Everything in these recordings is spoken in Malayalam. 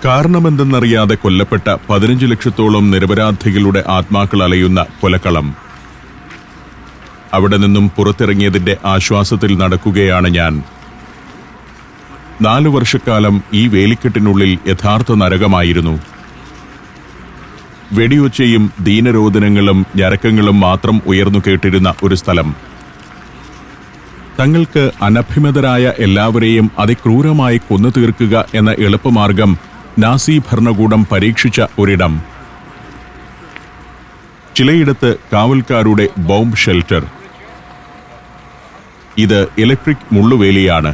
കാരണമെന്തെന്നറിയാതെ കൊല്ലപ്പെട്ട 15 ലക്ഷത്തോളം നിരപരാധികളുടെ ആത്മാക്കൾ അലയുന്ന കൊലക്കളം. അവിടെ നിന്നും പുറത്തിറങ്ങിയതിന്റെ ആശ്വാസത്തിൽ നടക്കുകയാണ് ഞാൻ. 4 വർഷക്കാലം ഈ വേലിക്കെട്ടിനുള്ളിൽ യഥാർത്ഥ നരകമായിരുന്നു. വെടിയൊച്ചയും ദീനരോദനങ്ങളും ഞരക്കങ്ങളും മാത്രം ഉയർന്നു കേട്ടിരുന്ന ഒരു സ്ഥലം. തങ്ങൾക്ക് അനഭിമതരായ എല്ലാവരെയും അതിക്രൂരമായി കൊന്നു തീർക്കുക എന്ന എളുപ്പമാർഗം നാസി ഭരണകൂടം പരീക്ഷിച്ച ഒരിടം. ചിലയിടത്ത് കാവൽക്കാരുടെ ബോംബ് ഷെൽട്ടർ. ഇത് ഇലക്ട്രിക് മുള്ളുവേലിയാണ്.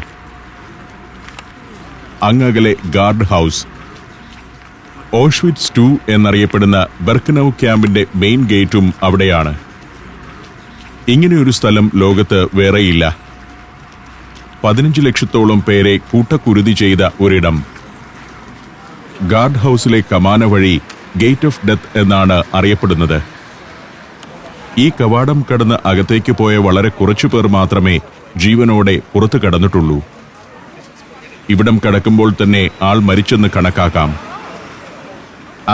അങ്ങകലെ ഗാർഡ് ഹൗസ്. ഓഷ്വിറ്റ്സ് 2 എന്നറിയപ്പെടുന്ന ബെർക്കനൌ ക്യാമ്പിന്റെ മെയിൻ ഗേറ്റും അവിടെയാണ്. ഇങ്ങനെയൊരു സ്ഥലം ലോകത്ത് വേറെയില്ല. 15 ലക്ഷത്തോളം പേരെ കൂട്ടക്കുരുതി ചെയ്ത ഒരിടം. ഗാർഡ് ഹൗസിലെ കമാന വഴി ഗേറ്റ് ഓഫ് ഡെത്ത് എന്നാണ് അറിയപ്പെടുന്നത്. ഈ കവാടം കടന്ന് അകത്തേക്ക് പോയ വളരെ കുറച്ചുപേർ മാത്രമേ ജീവനോടെ പുറത്തു കടന്നിട്ടുള്ളൂ. ഇവിടം കടക്കുമ്പോൾ തന്നെ ആൾ മരിച്ചെന്ന് കണക്കാക്കാം.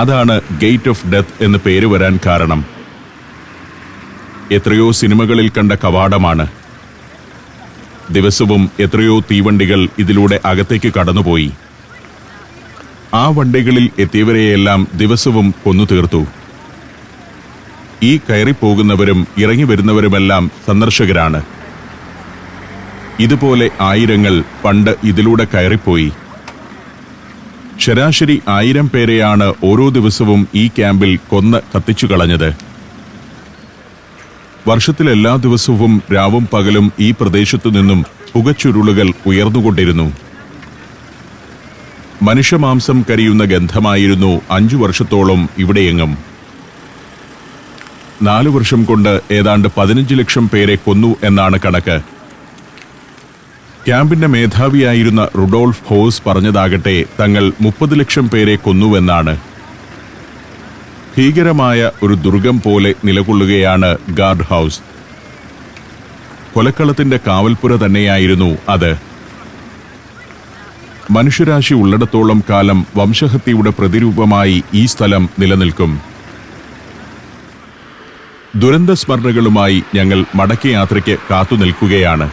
അതാണ് ഗേറ്റ് ഓഫ് ഡെത്ത് എന്ന് പേര് വരാൻ കാരണം. എത്രയോ സിനിമകളിൽ കണ്ട കവാടമാണ്. ദിവസവും എത്രയോ തീവണ്ടികൾ ഇതിലൂടെ അകത്തേക്ക് കടന്നുപോയി. ആ വണ്ടികളിൽ എത്തിയവരെയെല്ലാം ദിവസവും കൊന്നു തീർത്തു. ഈ കയറിപ്പോകുന്നവരും ഇറങ്ങി വരുന്നവരുമെല്ലാം സന്ദർശകരാണ്. ഇതുപോലെ ആയിരങ്ങൾ പണ്ട് ഇതിലൂടെ കയറിപ്പോയി. ശരാശരി 1000 പേരെയാണ് ഓരോ ദിവസവും ഈ ക്യാമ്പിൽ കൊന്ന് കത്തിച്ചു കളഞ്ഞത്. വർഷത്തിലെല്ലാ ദിവസവും രാവും പകലും ഈ പ്രദേശത്തു നിന്നും പുകച്ചുരുളുകൾ ഉയർന്നുകൊണ്ടിരുന്നു. മനുഷ്യമാംസം കരിയുന്ന ഗന്ധമായിരുന്നു 5 വർഷത്തോളം ഇവിടെയെങ്ങും. 4 വർഷം കൊണ്ട് ഏതാണ്ട് 15 ലക്ഷം പേരെ കൊന്നു എന്നാണ് കണക്ക്. ക്യാമ്പിന്റെ മേധാവിയായിരുന്ന റുഡോൾഫ് ഹോസ് പറഞ്ഞതാകട്ടെ തങ്ങൾ 30 ലക്ഷം പേരെ കൊന്നുവെന്നാണ്. ഭീകരമായ ഒരു ദുർഗം പോലെ നിലകൊള്ളുകയാണ് ഗാർഡ് ഹൗസ്. കൊലക്കളത്തിന്റെ കാവൽപ്പുര തന്നെയായിരുന്നു അത്. മനുഷ്യരാശി ഉള്ളിടത്തോളം കാലം വംശഹത്യയുടെ പ്രതിരൂപമായി ഈ സ്ഥലം നിലനിൽക്കും. ദുരന്ത സ്മരണകളുമായി ഞങ്ങൾ മടക്കയാത്രയ്ക്ക് കാത്തുനിൽക്കുകയാണ്.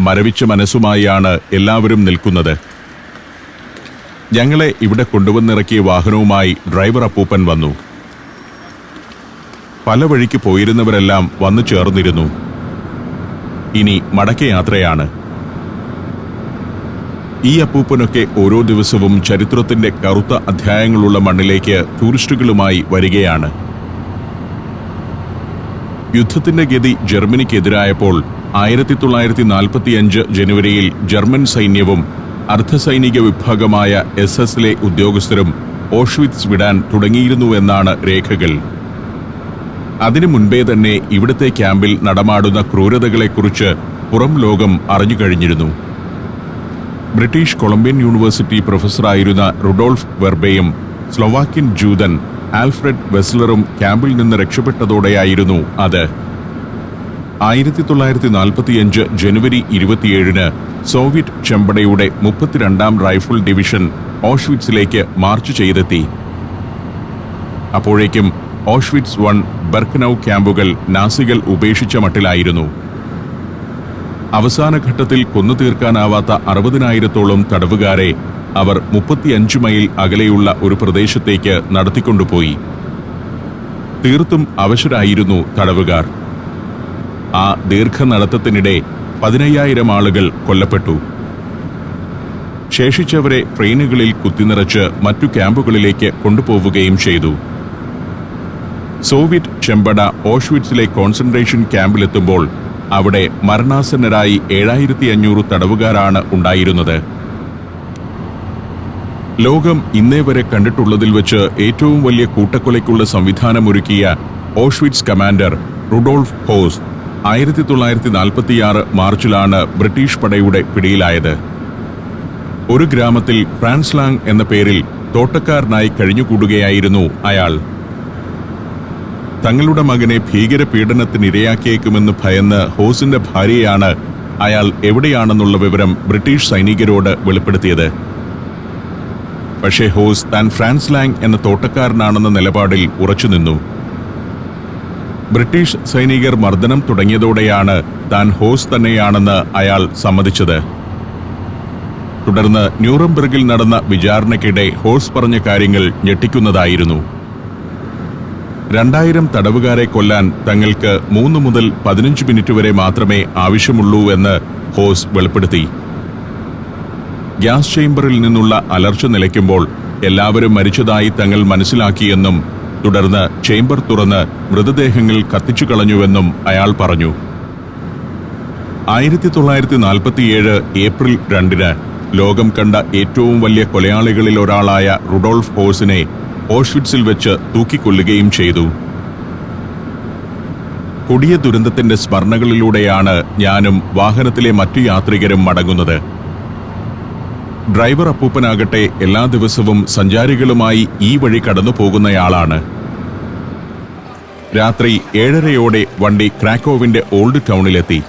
മരവിച്ച മനസ്സുമായാണ് എല്ലാവരും നിൽക്കുന്നത്. ഞങ്ങളെ ഇവിടെ കൊണ്ടുവന്നിറക്കിയ വാഹനവുമായി ഡ്രൈവർ അപ്പൂപ്പൻ വന്നു. പല വഴിക്ക് പോയിരുന്നവരെല്ലാം വന്നു ചേർന്നിരുന്നു. ഇനി മടക്കയാത്രയാണ്. ഈ അപ്പൂപ്പനൊക്കെ ഓരോ ദിവസവും ചരിത്രത്തിന്റെ കറുത്ത അധ്യായങ്ങളുള്ള മണ്ണിലേക്ക് ടൂറിസ്റ്റുകളുമായി വരികയാണ്. യുദ്ധത്തിന്റെ ഗതി ജർമ്മനിക്കെതിരായപ്പോൾ 1945 ജനുവരിയിൽ ജർമ്മൻ സൈന്യവും അർദ്ധസൈനിക വിഭാഗമായ SS-ലെ ഉദ്യോഗസ്ഥരും ഓഷ്വിറ്റ്സ് വിടാൻ തുടങ്ങിയിരുന്നുവെന്നാണ് രേഖകൾ. അതിനു മുൻപേ തന്നെ ഇവിടുത്തെ ക്യാമ്പിൽ നടമാടുന്ന ക്രൂരതകളെക്കുറിച്ച് പുറം ലോകം അറിഞ്ഞുകഴിഞ്ഞിരുന്നു. ബ്രിട്ടീഷ് കൊളംബിയൻ യൂണിവേഴ്സിറ്റി പ്രൊഫസറായിരുന്ന റുഡോൾഫ് വെർബയും സ്ലൊവാക്യൻ ജൂതൻ ആൽഫ്രഡ് വെസ്ലറും ക്യാമ്പിൽ നിന്ന് രക്ഷപ്പെട്ടതോടെയായിരുന്നു അത്. 1945 ജനുവരി 27-ന് സോവിയറ്റ് ചെമ്പടയുടെ 32ാം റൈഫിൾ ഡിവിഷൻ ഓഷ്വിറ്റ്സിലേക്ക് മാർച്ച് ചെയ്തെത്തി. അപ്പോഴേക്കും ഓഷ്വിറ്റ്സ് 1, ബെർക്കനൌ ക്യാമ്പുകൾ നാസികൾ ഉപേക്ഷിച്ച മട്ടിലായിരുന്നു. അവസാന ഘട്ടത്തിൽ കൊന്നു തീർക്കാനാവാത്ത 60,000-ഓളം തടവുകാരെ അവർ 35 മൈൽ അകലെയുള്ള ഒരു പ്രദേശത്തേക്ക് നടത്തിക്കൊണ്ടുപോയി. തീർത്തും അവശരായിരുന്നു തടവുകാർ. ആ ദീർഘനടത്തത്തിനിടെ 15,000 ആളുകൾ കൊല്ലപ്പെട്ടു. ശേഷിച്ചവരെ ട്രെയിനുകളിൽ കുത്തിനിറച്ച് മറ്റു ക്യാമ്പുകളിലേക്ക് കൊണ്ടുപോവുകയും ചെയ്തു. സോവിയറ്റ് ചെമ്പട ഓഷ്വിറ്റ്സിലെ കോൺസെൻട്രേഷൻ ക്യാമ്പിലെത്തുമ്പോൾ അവിടെ മരണാസന്നരായി 7,500 തടവുകാരാണ് ഉണ്ടായിരുന്നത്. ലോകം ഇന്നേ വരെ കണ്ടിട്ടുള്ളതിൽ വെച്ച് ഏറ്റവും വലിയ കൂട്ടക്കൊലയ്ക്കുള്ള സംവിധാനമൊരുക്കിയ ഓഷ്വിറ്റ്സ് കമാൻഡർ റുഡോൾഫ് ഹോസ് 1946 മാർച്ചിലാണ് ബ്രിട്ടീഷ് പടയുടെ പിടിയിലായത്. ഒരു ഗ്രാമത്തിൽ ഫ്രാൻസ്ലാങ് എന്ന പേരിൽ തോട്ടക്കാരനായി കഴിഞ്ഞുകൂടുകയായിരുന്നു അയാൾ. തങ്ങളുടെ മകനെ ഭീകരപീഡനത്തിനിരയാക്കിയേക്കുമെന്ന് ഭയന്ന് ഹോസിന്റെ ഭാര്യയാണ് അയാൾ എവിടെയാണെന്നുള്ള വിവരം ബ്രിട്ടീഷ് സൈനികരോട് വെളിപ്പെടുത്തിയത്. പക്ഷേ ഹോസ് താൻ ഫ്രാൻസ് ലാങ് എന്ന തോട്ടക്കാരനാണെന്ന നിലപാടിൽ ഉറച്ചുനിന്നു. ബ്രിട്ടീഷ് സൈനികർ മർദ്ദനം തുടങ്ങിയതോടെയാണ് താൻ ഹോസ് തന്നെയാണെന്ന് അയാൾ സമ്മതിച്ചത്. തുടർന്ന് ന്യൂറംബർഗിൽ നടന്ന വിചാരണയ്ക്കിടെ ഹോസ് പറഞ്ഞ കാര്യങ്ങൾ ഞെട്ടിക്കുന്നതായിരുന്നു. 2000 തടവുകാരെ കൊല്ലാൻ തങ്ങൾക്ക് 3 മുതൽ 15 മിനിറ്റ് വരെ മാത്രമേ ആവശ്യമുള്ളൂ എന്ന് ഹോസ് വെളിപ്പെടുത്തി. ഗ്യാസ് ചേംബറിൽ നിന്നുള്ള അലർച്ച നിലയ്ക്കുമ്പോൾ എല്ലാവരും മരിച്ചതായി തങ്ങൾ മനസ്സിലാക്കിയെന്നും തുടർന്ന് ചേംബർ തുറന്ന് മൃതദേഹങ്ങൾ കത്തിച്ചു കളഞ്ഞുവെന്നും അയാൾ പറഞ്ഞു. 1947 ഏപ്രിൽ 2 ലോകം കണ്ട ഏറ്റവും വലിയ കൊലയാളികളിൽ ഒരാളായ റുഡോൾഫ് ഹോസിനെ ഓഷ്വിറ്റ്സിൽ വെച്ച് തൂക്കിക്കൊല്ലുകയും ചെയ്തു. കൊടിയ ദുരന്തത്തിന്റെ സ്മരണകളിലൂടെയാണ് ഞാനും വാഹനത്തിലെ മറ്റു യാത്രികരും മടങ്ങുന്നത്. ഡ്രൈവർ അപ്പൂപ്പനാകട്ടെ എല്ലാ ദിവസവും സഞ്ചാരികളുമായി ഈ വഴി കടന്നു പോകുന്നയാളാണ്. രാത്രി 7:30 വണ്ടി ക്രാക്കോവിന്റെ ഓൾഡ് ടൗണിലെത്തി.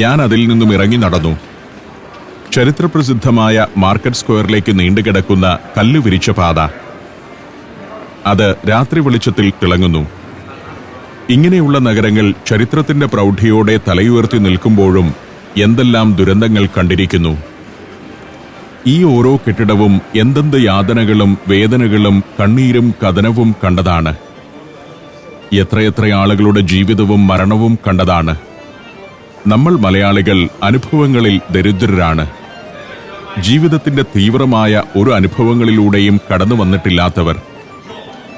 ഞാൻ അതിൽ നിന്നും ഇറങ്ങി നടന്നു. ചരിത്രപ്രസിദ്ധമായ മാർക്കറ്റ് സ്ക്വയറിലേക്ക് നീണ്ടുകിടക്കുന്ന കല്ല് വിരിച്ച പാത. അത് രാത്രി വെളിച്ചത്തിൽ തിളങ്ങുന്നു. ഇങ്ങനെയുള്ള നഗരങ്ങൾ ചരിത്രത്തിന്റെ പ്രൗഢിയോടെ തലയുയർത്തി നിൽക്കുമ്പോഴും എന്തെല്ലാം ദുരന്തങ്ങൾ കണ്ടിരിക്കുന്നു. ഈ ഓരോ കെട്ടിടവും എന്തെന്ത് യാതനകളും വേദനകളും കണ്ണീരും കഥനവും കണ്ടതാണ്. എത്രയെത്ര ആളുകളുടെ ജീവിതവും മരണവും കണ്ടതാണ്. നമ്മൾ മലയാളികൾ അനുഭവങ്ങളിൽ ദരിദ്രരാണ്. ജീവിതത്തിന്റെ തീവ്രമായ ഒരു അനുഭവങ്ങളിലൂടെയും കടന്നു വന്നിട്ടില്ലാത്തവർ.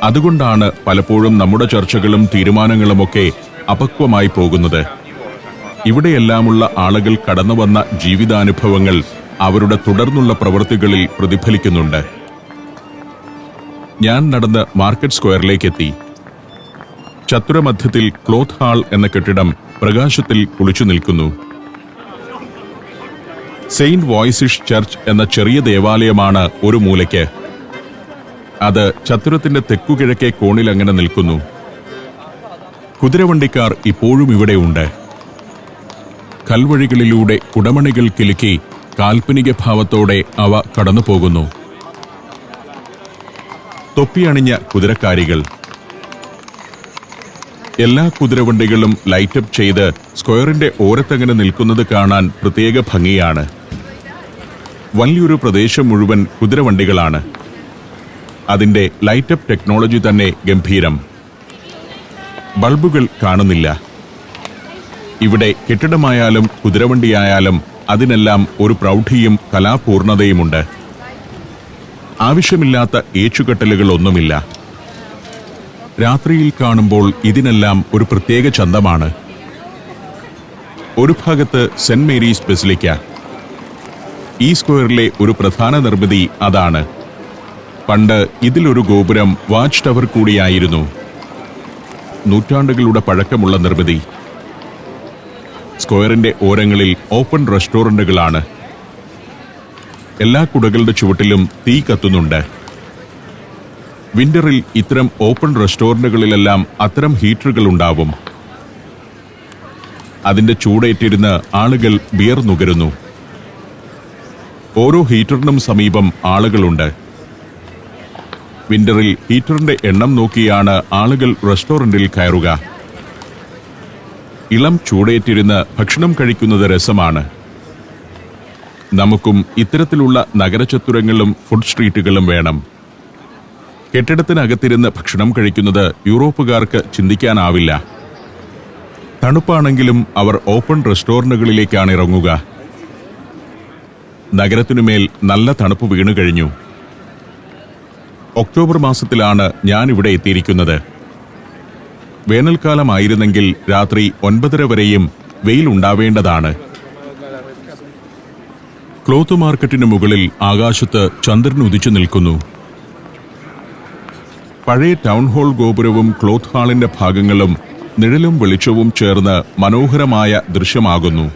അതുകൊണ്ടാണ് പലപ്പോഴും നമ്മുടെ ചർച്ചകളും തീരുമാനങ്ങളുമൊക്കെ അപക്വമായി പോകുന്നത്. ഇവിടെയെല്ലാമുള്ള ആളുകൾ കടന്നുവന്ന ജീവിതാനുഭവങ്ങൾ അവരുടെ തുടർന്നുള്ള പ്രവൃത്തികളിൽ പ്രതിഫലിക്കുന്നുണ്ട്. ഞാൻ നടന്ന് മാർക്കറ്റ് സ്ക്വയറിലേക്കെത്തി. ചത്തുരമധ്യത്തിൽ ക്ലോത്ത് ഹാൾ എന്ന കെട്ടിടം പ്രകാശത്തിൽ കുളിച്ചു നിൽക്കുന്നു. സെയിന്റ് വോയ്സിഷ് ചർച്ച് എന്ന ചെറിയ ദേവാലയമാണ് ഒരു മൂലയ്ക്ക്. അത് ചത്തുരത്തിന്റെ തെക്കുകിഴക്കേ കോണിൽ അങ്ങനെ നിൽക്കുന്നു. കുതിരവണ്ടിക്കാർ ഇപ്പോഴും ഇവിടെയുണ്ട്. കൽവഴികളിലൂടെ കുടമണികൾ കിലുക്കി കാൽപ്പനിക ഭാവത്തോടെ അവ കടന്നുപോകുന്നു. തൊപ്പിയണിഞ്ഞ കുതിരക്കാരികൾ. എല്ലാ കുതിരവണ്ടികളും ലൈറ്റപ്പ് ചെയ്ത് സ്ക്വയറിന്റെ ഓരത്തങ്ങനെ നിൽക്കുന്നത് കാണാൻ പ്രത്യേക ഭംഗിയാണ്. വലിയൊരു പ്രദേശം മുഴുവൻ കുതിരവണ്ടികളാണ്. അതിന്റെ ലൈറ്റപ്പ് ടെക്നോളജി തന്നെ ഗംഭീരം. ബൾബുകൾ കാണുന്നില്ല. ഇവിടെ കെട്ടിടമായാലും കുതിരവണ്ടിയായാലും അതിനെല്ലാം ഒരു പ്രൗഢിയും കലാപൂർണതയുമുണ്ട്. ആവശ്യമില്ലാത്ത ഏച്ചുകെട്ടലുകളൊന്നുമില്ല. രാത്രിയിൽ കാണുമ്പോൾ ഇതിനെല്ലാം ഒരു പ്രത്യേക ചന്തമാണ്. ഒരു ഭാഗത്ത് സെന്റ് മേരീസ് ബസിലിക്ക. ഈ സ്ക്വയറിലെ ഒരു പ്രധാന നിർമ്മിതി അതാണ്. പണ്ട് ഇതിലൊരു ഗോപുരം വാച്ച് ടവർ കൂടിയായിരുന്നു. നൂറ്റാണ്ടുകളുടെ പഴക്കമുള്ള നിർമ്മിതി. സ്ക്വയറിന്റെ ഓരങ്ങളിൽ ഓപ്പൺ റെസ്റ്റോറന്റുകളാണ്. എല്ലാ കുടകളുടെ ചുവട്ടിലും തീ കത്തുന്നുണ്ട്. വിന്ററിൽ ഇത്തരം ഓപ്പൺ റെസ്റ്റോറന്റുകളിലെല്ലാം അത്തരം ഹീറ്ററുകൾ ഉണ്ടാവും. അതിന്റെ ചൂടേറ്റിരുന്ന് ആളുകൾ ബിയർ നുകരുന്നു. ഓരോ ഹീറ്ററിനും സമീപം ആളുകളുണ്ട്. വിന്ററിൽ ഹീറ്ററിന്റെ എണ്ണം നോക്കിയാണ് ആളുകൾ റെസ്റ്റോറന്റിൽ കയറുക. ഇളം ചൂടേറ്റിരുന്ന് ഭക്ഷണം കഴിക്കുന്നത് രസമാണ്. നമുക്കും ഇത്തരത്തിലുള്ള നഗരചത്തുരങ്ങളും ഫുഡ് സ്ട്രീറ്റുകളും വേണം. കെട്ടിടത്തിനകത്തിരുന്ന് ഭക്ഷണം കഴിക്കുന്നത് യൂറോപ്പുകാർക്ക് ചിന്തിക്കാനാവില്ല. തണുപ്പാണെങ്കിലും അവർ ഓപ്പൺ റെസ്റ്റോറന്റുകളിലേക്കാണ് ഇറങ്ങുക. നഗരത്തിനുമേൽ നല്ല തണുപ്പ് വീണു കഴിഞ്ഞു. ഒക്ടോബർ മാസത്തിലാണ് ഞാൻ ഇവിടെ എത്തിയിരിക്കുന്നത്. വേനൽക്കാലമായിരുന്നെങ്കിൽ രാത്രി 9:30 വരെയും വെയിൽ ഉണ്ടാവേണ്ടതാണ്. ക്ലോത്ത് മാർക്കറ്റിന് മുകളിൽ ആകാശത്ത് ചന്ദ്രൻ ഉദിച്ചു നിൽക്കുന്നു. പഴയ ടൗൺ ഹാൾ ഗോപുരവും ക്ലോത്ത് ഹാളിന്റെ ഭാഗങ്ങളും നിഴലും വെളിച്ചവും ചേർന്ന് മനോഹരമായ ദൃശ്യമാകുന്നു.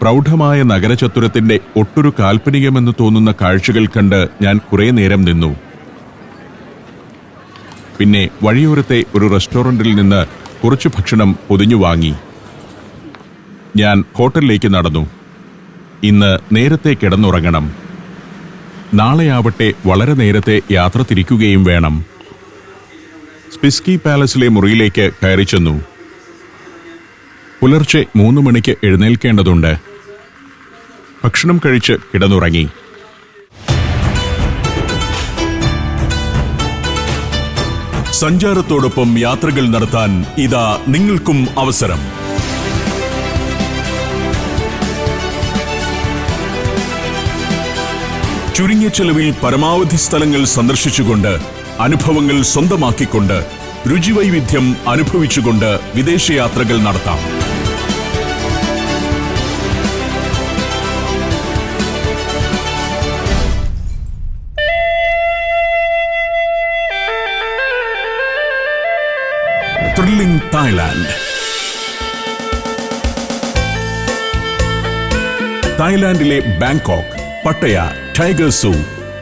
പ്രൗഢമായ നഗരചത്തുരത്തിന്റെ ഒട്ടൊരു കാൽപ്പനികമെന്ന് തോന്നുന്ന കാഴ്ചകൾ കണ്ട് ഞാൻ കുറേ നേരം നിന്നു. പിന്നെ വഴിയോരത്തെ ഒരു റെസ്റ്റോറന്റിൽ നിന്ന് കുറച്ച് ഭക്ഷണം പൊതിഞ്ഞു വാങ്ങി. ഞാൻ ഹോട്ടലിലേക്ക് നടന്നു. ഇന്ന് നേരത്തെ കിടന്നുറങ്ങണം. നാളെയാവട്ടെ വളരെ നേരത്തെ യാത്ര തിരിക്കുകയും വേണം. സ്പിസ്കി പാലസിലെ മുറിയിലേക്ക് കയറി ചെന്നു. പുലർച്ചെ 3 മണിക്ക് എഴുന്നേൽക്കേണ്ടതുണ്ട്. ഭക്ഷണം കഴിച്ച് കിടന്നുറങ്ങി. സഞ്ചാരത്തോടൊപ്പം യാത്രകൾ നടത്താൻ ഇതാ നിങ്ങൾക്കും അവസരം. ചുരുങ്ങിയ ചെലവിൽ പരമാവധി സ്ഥലങ്ങൾ സന്ദർശിച്ചുകൊണ്ട്, അനുഭവങ്ങൾ സ്വന്തമാക്കിക്കൊണ്ട്, രുചിവൈവിധ്യം അനുഭവിച്ചുകൊണ്ട് വിദേശയാത്രകൾ നടത്താം. Thrilling Thailand. തായ്ലാൻഡിലെ Bangkok, Pattaya, tiger zoo,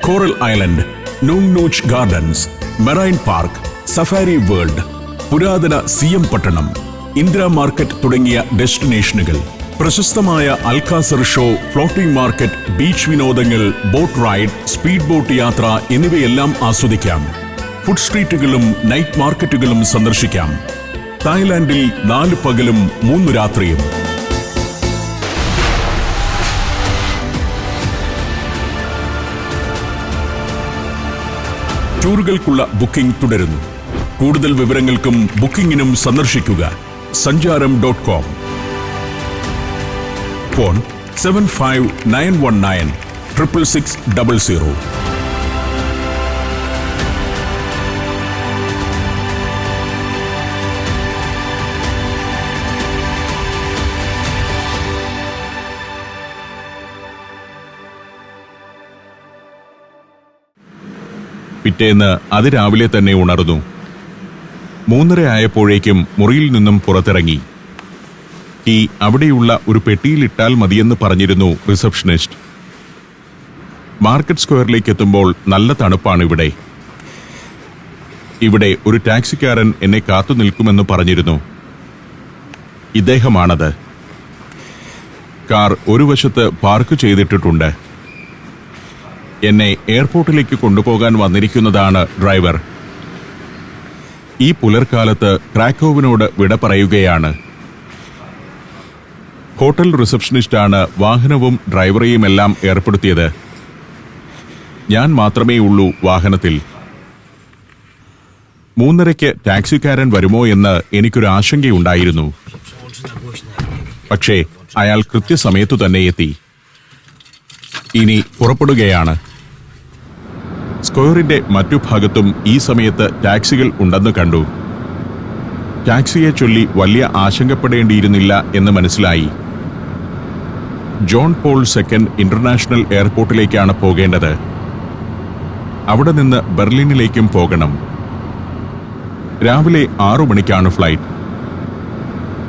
coral island, Nong Nooch gardens, marine park, safari world, പുരാതന സിയം പട്ടണം, ഇന്ദിര മാർക്കറ്റ് തുടങ്ങിയ ഡെസ്റ്റിനേഷനുകൾ, പ്രശസ്തമായ Alcazar show, floating market, beach വിനോദങ്ങൾ, ബോട്ട് റൈഡ്, സ്പീഡ് ബോട്ട് യാത്ര എന്നിവയെല്ലാം ആസ്വദിക്കാം. ഫുഡ് സ്ട്രീറ്റുകളും നൈറ്റ് മാർക്കറ്റുകളും സന്ദർശിക്കാം. തായ്ലാൻഡിൽ 4 പകലും 3 രാത്രിയും. ടൂറുകൾക്കുള്ള ബുക്കിംഗ് തുടരുന്നു. കൂടുതൽ വിവരങ്ങൾക്കും ബുക്കിംഗിനും സന്ദർശിക്കുക sanjaram.com. ഫോൺ 7591966600. പിറ്റേന്ന് അതിരാവിലെ തന്നെ ഉണർന്നു. 3:30 ആയപ്പോഴേക്കും മുറിയിൽ നിന്നും പുറത്തിറങ്ങി. ഈ അവിടെയുള്ള ഒരു പെട്ടിയിലിട്ടാൽ മതിയെന്ന് പറഞ്ഞിരുന്നു റിസപ്ഷനിസ്റ്റ്. മാർക്കറ്റ് സ്ക്വയറിലേക്ക് എത്തുമ്പോൾ നല്ല തണുപ്പാണ് ഇവിടെ. ഇവിടെ ഒരു ടാക്സിക്കാരൻ എന്നെ കാത്തു നിൽക്കുമെന്ന് പറഞ്ഞിരുന്നു. ഇദ്ദേഹമാണത്. കാർ ഒരു വശത്ത് പാർക്ക് ചെയ്തിട്ടിട്ടുണ്ട്. എന്നെ എയർപോർട്ടിലേക്ക് കൊണ്ടുപോകാൻ വന്നിരിക്കുന്നതാണ് ഡ്രൈവർ. ഈ പുലർക്കാലത്ത് ക്രാക്കോവിനോട് വിട പറയുകയാണ്. ഹോട്ടൽ റിസപ്ഷനിസ്റ്റാണ് വാഹനവും ഡ്രൈവറെയുമെല്ലാം ഏർപ്പെടുത്തിയത്. ഞാൻ മാത്രമേ ഉള്ളൂ വാഹനത്തിൽ. 3:30 ടാക്സിക്കാരൻ വരുമോ എന്ന് എനിക്കൊരു ആശങ്കയുണ്ടായിരുന്നു. പക്ഷേ അയാൾ കൃത്യസമയത്തു തന്നെ എത്തി. ഇനി പുറപ്പെടുകയാണ്. സ്ക്വയറിന്റെ മറ്റു ഭാഗത്തും ഈ സമയത്ത് ടാക്സികൾ ഉണ്ടെന്ന് കണ്ടു. ടാക്സിയെ ചൊല്ലി വലിയ ആശങ്കപ്പെടേണ്ടിയിരുന്നില്ല എന്ന് മനസ്സിലായി. ജോൺ പോൾ II ഇന്റർനാഷണൽ എയർപോർട്ടിലേക്കാണ് പോകേണ്ടത്. അവിടെ നിന്ന് ബെർലിനിലേക്കും പോകണം. രാവിലെ 6 മണിക്കാണ് ഫ്ലൈറ്റ്.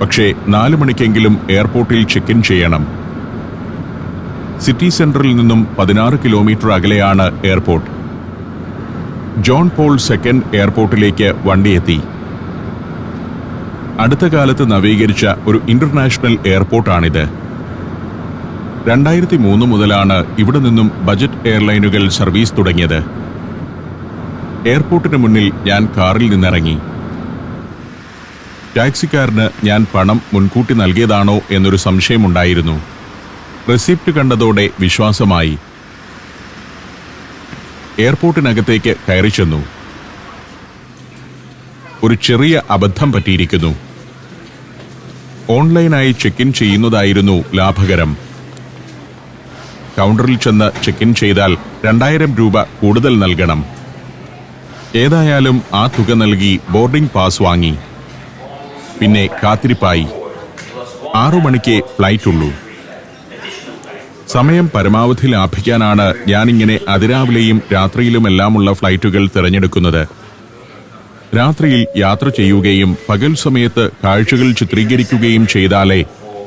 പക്ഷേ 4 മണിക്കെങ്കിലും എയർപോർട്ടിൽ ചെക്ക് ഇൻ ചെയ്യണം. സിറ്റി സെന്ററിൽ നിന്നും 16 കിലോമീറ്റർ അകലെയാണ് എയർപോർട്ട്. ജോൺ പോൾ II എയർപോർട്ടിലേക്ക് വണ്ടിയെത്തി. അടുത്ത കാലത്ത് നവീകരിച്ച ഒരു ഇന്റർനാഷണൽ എയർപോർട്ടാണിത്. 2003 മുതലാണ് ഇവിടെ നിന്നും ബജറ്റ് എയർലൈനുകൾ സർവീസ് തുടങ്ങിയത്. എയർപോർട്ടിന് മുന്നിൽ ഞാൻ കാറിൽ നിന്നിറങ്ങി. ടാക്സിക്കാരന് ഞാൻ പണം മുൻകൂട്ടി നൽകിയതാണോ എന്നൊരു സംശയമുണ്ടായിരുന്നു. റെസിപ്റ്റ് കണ്ടതോടെ വിശ്വാസമായി. എയർപോർട്ടിനകത്തേക്ക് കയറി ചെന്നു. ഒരു ചെറിയ അബദ്ധം പറ്റിയിരിക്കുന്നു. ഓൺലൈനായി ചെക്ക് ഇൻ ചെയ്യുന്നതായിരുന്നു ലാഭകരം. കൗണ്ടറിൽ ചെന്ന് ചെക്ക് ഇൻ ചെയ്താൽ 2000 രൂപ കൂടുതൽ നൽകണം. ഏതായാലും ആ തുക നൽകി ബോർഡിംഗ് പാസ് വാങ്ങി. പിന്നെ കാത്തിരിപ്പായി. 6 മണിക്ക് ഫ്ലൈറ്റുള്ളൂ. സമയം പരമാവധി ലാഭിക്കാനാണ് ഞാനിങ്ങനെ അതിരാവിലെയും രാത്രിയിലുമെല്ലാമുള്ള ഫ്ലൈറ്റുകൾ തിരഞ്ഞെടുക്കുന്നത്. രാത്രിയിൽ യാത്ര ചെയ്യുകയും പകൽ സമയത്ത് കാഴ്ചകൾ ചിത്രീകരിക്കുകയും ചെയ്താലേ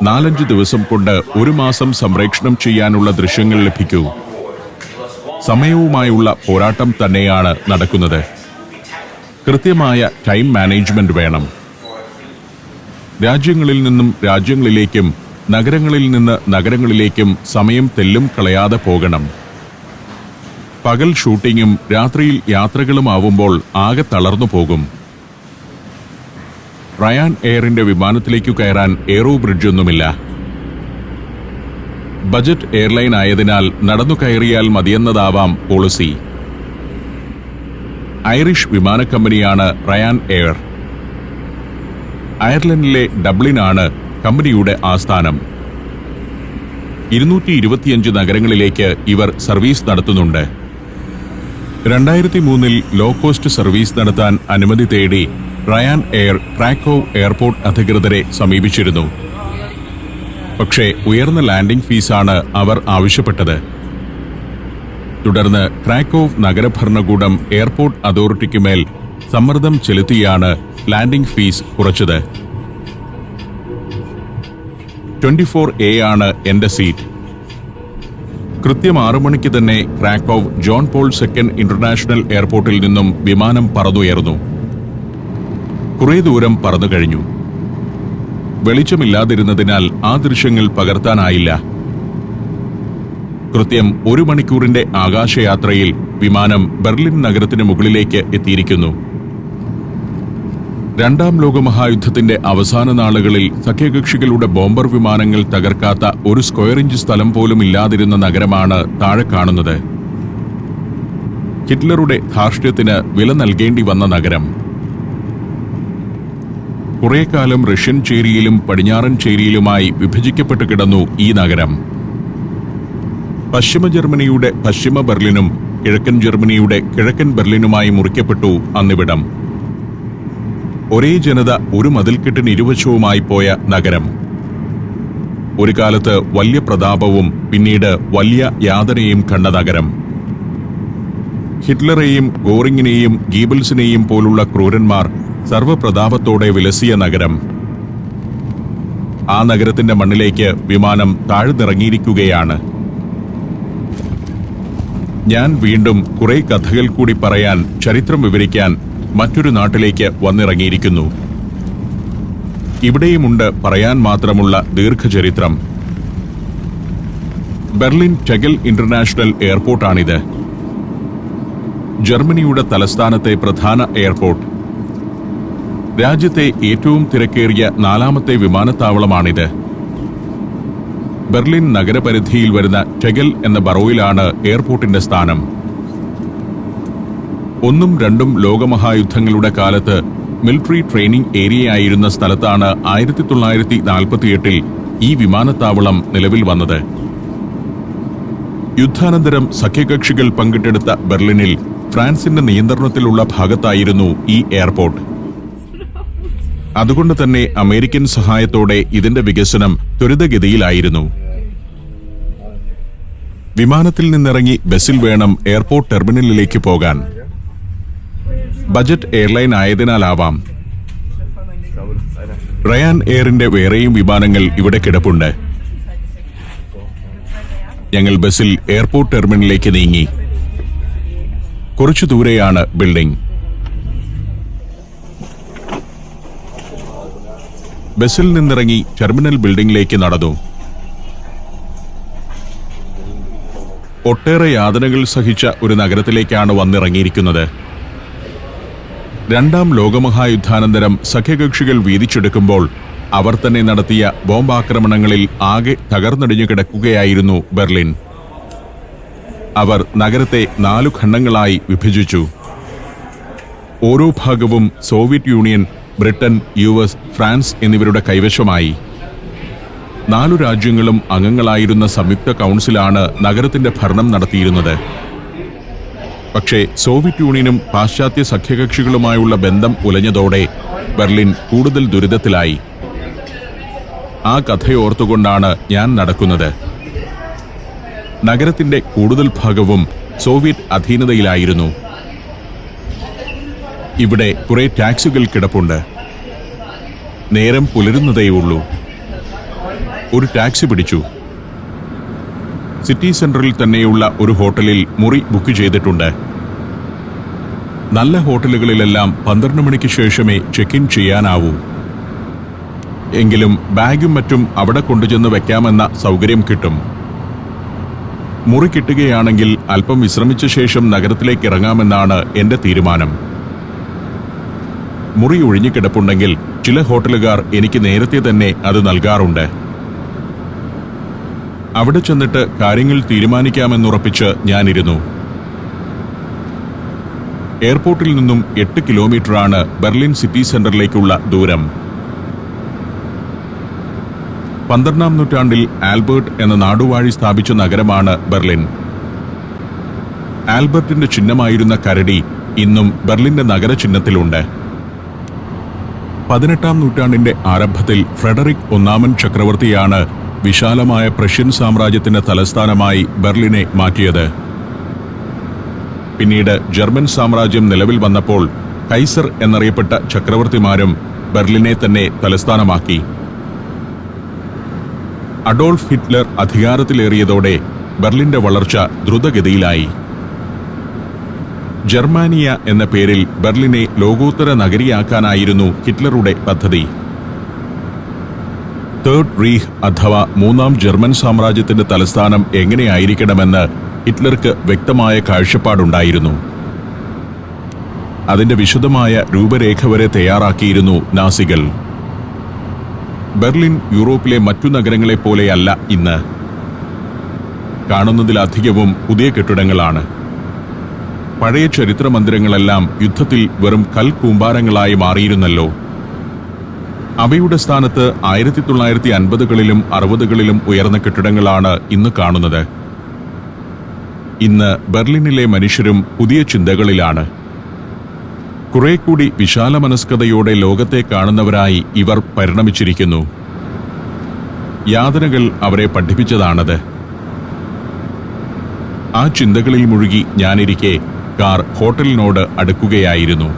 4-5 ദിവസം കൊണ്ട് 1 മാസം സംപ്രേഷണം ചെയ്യാനുള്ള ദൃശ്യങ്ങൾ ലഭിക്കൂ. സമയവുമായുള്ള പോരാട്ടം തന്നെയാണ് നടക്കുന്നത്. കൃത്യമായ ടൈം മാനേജ്മെന്റ് വേണം. രാജ്യങ്ങളിൽ നിന്നും രാജ്യങ്ങളിലേക്കും നഗരങ്ങളിൽ നിന്ന് നഗരങ്ങളിലേക്കും സമയം തെല്ലും കളയാതെ പോകണം. പകൽ ഷൂട്ടിങ്ങും രാത്രിയിൽ യാത്രകളും ആവുമ്പോൾ ആകെ തളർന്നു പോകും. റയാൻ എയറിന്റെ വിമാനത്തിലേക്കു കയറാൻ എയറോ ബ്രിഡ്ജൊന്നുമില്ല. ബജറ്റ് എയർലൈൻ ആയതിനാൽ നടന്നു കയറിയാൽ മതിയെന്നതാവാം പോളിസി. ഐറിഷ് വിമാന കമ്പനിയാണ് റയാൻ എയർ. അയർലൻഡിലെ ഡബ്ലിനാണ് കമ്പനിയുടെ ആസ്ഥാനം. 225 നഗരങ്ങളിലേക്ക് ഇവർ സർവീസ് നടത്തുന്നുണ്ട്. 2003 ലോ കോസ്റ്റ് സർവീസ് നടത്താൻ അനുമതി തേടി റയാൻ എയർ ക്രാക്കോവ് എയർപോർട്ട് അധികൃതരെ സമീപിച്ചിരുന്നു. പക്ഷേ ഉയർന്ന ലാൻഡിംഗ് ഫീസാണ് അവർ ആവശ്യപ്പെട്ടത്. തുടർന്ന് ക്രാക്കോവ് നഗരഭരണകൂടം എയർപോർട്ട് അതോറിറ്റിക്ക് മേൽ സമ്മർദ്ദം ചെലുത്തിയാണ് ലാൻഡിംഗ് ഫീസ് കുറച്ചത്. 24A ആണ് എന്റെ സീറ്റ്. കൃത്യം 6 മണിക്ക് തന്നെ Krakow John Paul II international എയർപോർട്ടിൽ നിന്നും വിമാനം പറന്നുയർന്നു. കുറേ ദൂരം പറന്നു കഴിഞ്ഞു. വെളിച്ചമില്ലാതിരുന്നതിനാൽ ആ ദൃശ്യങ്ങൾ പകർത്താനായില്ല. കൃത്യം 1 മണിക്കൂറിന്റെ ആകാശയാത്രയിൽ വിമാനം ബെർലിൻ നഗരത്തിന് മുകളിലേക്ക് എത്തിയിരിക്കുന്നു. രണ്ടാം ലോകമഹായുദ്ധത്തിന്റെ അവസാന നാളുകളിൽ സഖ്യകക്ഷികളുടെ ബോംബർ വിമാനങ്ങൾ തകർക്കാത്ത ഒരു സ്ക്വയർ ഇഞ്ച് സ്ഥലം പോലും ഇല്ലാതിരുന്ന നഗരമാണ് താഴെ കാണുന്നത്. ഹിറ്റ്ലറുടെ ധാർഷ്ട്യത്തിന് വില നൽകേണ്ടി വന്ന നഗരം. കുറെ കാലം റഷ്യൻ ചേരിയിലും പടിഞ്ഞാറൻ ചേരിയിലുമായി വിഭജിക്കപ്പെട്ടു കിടന്നു ഈ നഗരം. പശ്ചിമ ജർമ്മനിയുടെ പശ്ചിമ ബെർലിനും കിഴക്കൻ ജർമ്മനിയുടെ കിഴക്കൻ ബെർലിനുമായി മുറിക്കപ്പെട്ടു അന്നിവിടം. ഒരേ ജനത ഒരു മതിൽക്കെട്ടിന് ഇരുവശവുമായി പോയ നഗരം. ഒരു കാലത്ത് വലിയ പ്രതാപവും പിന്നീട് വലിയ യാതനയും കണ്ട നഗരം. ഹിറ്റ്ലറെയും ഗോറിങ്ങിനെയും ഗീബൽസിനെയും പോലുള്ള ക്രൂരന്മാർ സർവപ്രതാപത്തോടെ വിലസിയ നഗരം. ആ നഗരത്തിന്റെ മണ്ണിലേക്ക് വിമാനം താഴ്ന്നിറങ്ങിയിരിക്കുകയാണ്. ഞാൻ വീണ്ടും കുറെ കഥകൾ കൂടി പറയാൻ, ചരിത്രം വിവരിക്കാൻ മറ്റൊരു നാട്ടിലേക്ക് വന്നിറങ്ങിയിരിക്കുന്നു. ഇവിടെയുമുണ്ട് പറയാൻ മാത്രമുള്ള ദീർഘചരിത്രം. Berlin ടെഗൽ international എയർപോർട്ടാണിത്. ജർമ്മനിയുടെ തലസ്ഥാനത്തെ പ്രധാന എയർപോർട്ട്. രാജ്യത്തെ ഏറ്റവും തിരക്കേറിയ 4ാമത്തെ വിമാനത്താവളമാണിത്. ബെർലിൻ നഗരപരിധിയിൽ വരുന്ന ടെഗൽ എന്ന ബറോയിലാണ് എയർപോർട്ടിന്റെ സ്ഥാനം. 1ഉം 2ഉം ലോകമഹായുദ്ധങ്ങളുടെ കാലത്ത് മിലിറ്ററി ട്രെയിനിംഗ് ഏരിയയായിരുന്ന സ്ഥലത്താണ് 1948 ഈ വിമാനത്താവളം നിലവിൽ വന്നത്. യുദ്ധാനന്തരം സഖ്യകക്ഷികൾ പങ്കിട്ടെടുത്ത ബെർലിനിൽ ഫ്രാൻസിന്റെ നിയന്ത്രണത്തിലുള്ള ഭാഗത്തായിരുന്നു ഈ എയർപോർട്ട്. അതുകൊണ്ട് തന്നെ അമേരിക്കൻ സഹായത്തോടെ ഇതിന്റെ വികസനം ത്വരിതഗതിയിലായിരുന്നു. വിമാനത്തിൽ നിന്നിറങ്ങി ബസിൽ വേണം എയർപോർട്ട് ടെർമിനലിലേക്ക് പോകാൻ. ബജറ്റ് എയർലൈൻ ആയതിനാലാവാം. റയാൻ എയറിന്റെ വേറെയും വിമാനങ്ങൾ ഇവിടെ കിടപ്പുണ്ട്. ഞങ്ങൾ ബസിൽ എയർപോർട്ട് ടെർമിനലിലേക്ക് നീങ്ങി. കുറച്ചു ദൂരെയാണ് ബിൽഡിംഗ്. ബസിൽ നിന്നിറങ്ങി ടെർമിനൽ ബിൽഡിംഗിലേക്ക് നടന്നു. ഒട്ടേറെ യാതനകൾ സഹിച്ച ഒരു നഗരത്തിലേക്കാണ് വന്നിറങ്ങിയിരിക്കുന്നത്. 2ാം ലോകമഹായുദ്ധാനന്തരം സഖ്യകക്ഷികൾ വീതിച്ചെടുക്കുമ്പോൾ അവർ തന്നെ നടത്തിയ ബോംബാക്രമണങ്ങളിൽ ആകെ തകർന്നടിഞ്ഞു കിടക്കുകയായിരുന്നു ബെർലിൻ. അവർ നഗരത്തെ 4 ഖണ്ഡങ്ങളായി വിഭജിച്ചു. ഓരോ ഭാഗവും Soviet union, Britain, US, France എന്നിവരുടെ കൈവശമായി. 4 രാജ്യങ്ങളും അംഗങ്ങളായിരുന്ന സംയുക്ത കൗൺസിലാണ് നഗരത്തിന്റെ ഭരണം നടത്തിയിരുന്നത്. പക്ഷേ സോവിയറ്റ് യൂണിയനും പാശ്ചാത്യ സഖ്യകക്ഷികളുമായുള്ള ബന്ധം ഉലഞ്ഞതോടെ ബെർലിൻ കൂടുതൽ ദുരിതത്തിലായി. ആ കഥയോർത്തുകൊണ്ടാണ് ഞാൻ നടക്കുന്നത്. നഗരത്തിന്റെ കൂടുതൽ ഭാഗവും സോവിയറ്റ് അധീനതയിലായിരുന്നു. ഇവിടെ കുറെ ടാക്സികൾ കിടപ്പുണ്ട്. നേരം പുലരുന്നതേയുള്ളൂ. ഒരു ടാക്സി പിടിച്ചു. സിറ്റി സെന്ററിൽ തന്നെയുള്ള ഒരു ഹോട്ടലിൽ മുറി ബുക്ക് ചെയ്തിട്ടുണ്ട്. നല്ല ഹോട്ടലുകളിലെല്ലാം 12 മണിക്ക് ശേഷമേ ചെക്ക് ഇൻ ചെയ്യാനാവൂ. എങ്കിലും ബാഗും മറ്റും അവിടെ കൊണ്ടുചെന്ന് വെക്കാമെന്ന സൗകര്യം കിട്ടും. മുറി കിട്ടുകയാണെങ്കിൽ അല്പം വിശ്രമിച്ച ശേഷം നഗരത്തിലേക്ക് ഇറങ്ങാമെന്നാണ് എന്റെ തീരുമാനം. മുറി ഒഴിഞ്ഞുകിടപ്പുണ്ടെങ്കിൽ ചില ഹോട്ടലുകാർ എനിക്ക് നേരത്തെ തന്നെ അത് നൽകാറുണ്ട്. അവിടെ ചെന്നിട്ട് കാര്യങ്ങൾ തീരുമാനിക്കാമെന്നുറപ്പിച്ച് ഞാനിരുന്നു. എയർപോർട്ടിൽ നിന്നും 8 കിലോമീറ്ററാണ് ബെർലിൻ സിറ്റി സെന്ററിലേക്കുള്ള ദൂരം. 12-ാം നൂറ്റാണ്ടിൽ ആൽബർട്ട് എന്ന നാടുവാഴി സ്ഥാപിച്ച നഗരമാണ് ബെർലിൻ. ആൽബർട്ടിന്റെ ചിഹ്നമായിരുന്ന കരടി ഇന്നും ബെർലിന്റെ നഗരചിഹ്നത്തിലുണ്ട്. 18-ാം നൂറ്റാണ്ടിന്റെ ആരംഭത്തിൽ ഫ്രെഡറിക് ഒന്നാമൻ ചക്രവർത്തിയാണ് വിശാലമായ പ്രഷ്യൻ സാമ്രാജ്യത്തിന്റെ തലസ്ഥാനമായി ബെർലിനെ മാറ്റിയത്. പിന്നീട് ജർമ്മൻ സാമ്രാജ്യം നിലവിൽ വന്നപ്പോൾ കൈസർ എന്നറിയപ്പെട്ട ചക്രവർത്തിമാരും ബെർലിനെ തന്നെ തലസ്ഥാനമാക്കി. അഡോൾഫ് ഹിറ്റ്ലർ അധികാരത്തിലേറിയതോടെ ബെർലിന്റെ വളർച്ച ദ്രുതഗതിയിലായി. ജർമാനിയ എന്ന പേരിൽ ബെർലിനെ ലോകോത്തര നഗരിയാക്കാനായിരുന്നു ഹിറ്റ്ലറുടെ പദ്ധതി. തേർഡ് റീഹ് അഥവാ മൂന്നാം ജർമ്മൻ സാമ്രാജ്യത്തിന്റെ തലസ്ഥാനം എങ്ങനെയായിരിക്കണമെന്ന് ഹിറ്റ്ലർക്ക് വ്യക്തമായ കാഴ്ചപ്പാടുണ്ടായിരുന്നു. അതിന്റെ വിശദമായ രൂപരേഖ വരെ തയ്യാറാക്കിയിരുന്നു നാസികൾ. ബെർലിൻ യൂറോപ്പിലെ മറ്റു നഗരങ്ങളെപ്പോലെയല്ല ഇന്ന്. കാണുന്നതിലധികവും പുതിയ കെട്ടിടങ്ങളാണ്. പഴയ ചരിത്ര മന്ദിരങ്ങളെല്ലാം യുദ്ധത്തിൽ വെറും കൽക്കൂമ്പാരങ്ങളായി മാറിയിരുന്നല്ലോ. അവയുടെ സ്ഥാനത്ത് 1950കളിലും 60കളിലും ഉയർന്ന കെട്ടിടങ്ങളാണ് ഇന്ന് കാണുന്നത്. ഇന്ന് ബെർലിനിലെ മനുഷ്യരും പുതിയ ചിന്തകളിലാണ്. കുറെ കൂടി വിശാലമനസ്കതയോടെ ലോകത്തെ കാണുന്നവരായി ഇവർ പരിണമിച്ചിരിക്കുന്നു. യാതനകൾ അവരെ പഠിപ്പിച്ചതാണത്. ആ ചിന്തകളിൽ മുഴുകി ഞാനിരിക്കെ കാർ ഹോട്ടലിനോട് അടുക്കുകയായിരുന്നു.